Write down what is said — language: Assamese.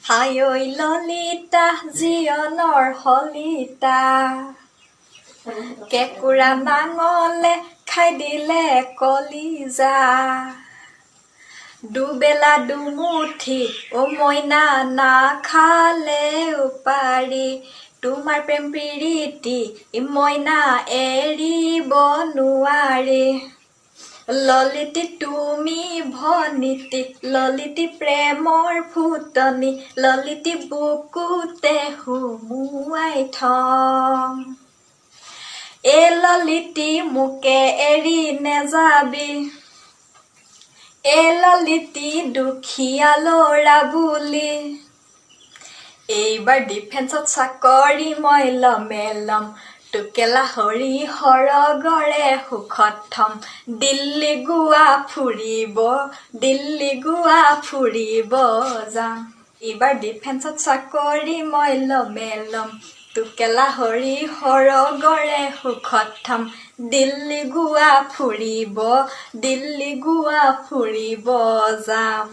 হাই ঐ ললিতা জীৱনৰ হলিতা কেঁকুৰা নাঙলে খাই দিলে কলিজা দুবেলা দুমুঠি মইনা নাখালেও পাৰি তোমাৰ প্ৰেম প্ৰীতি মইনা এৰিব নোৱাৰি ললিতি তুমি ভনিতি ললিতি প্ৰেমৰ ফুটনি ললিতি বুকুতে সুমুৱাই থম এ ললিতি মোকে এৰি নেযাবি এ ললিতি দুখীয়া ল'ৰা বুলি এইবাৰ ডিফেন্সত চাকৰি মই ল'ম টোকেলা হৰি সৰগৰে সুখত থম দিল্লী গোৱা ফুৰিব যাম এইবাৰ ডিফেন্সত চাকৰি মই ল'ম টোকেলা হৰি সৰগৰে সুখত থম দিল্লী গোৱা ফুৰিব যাম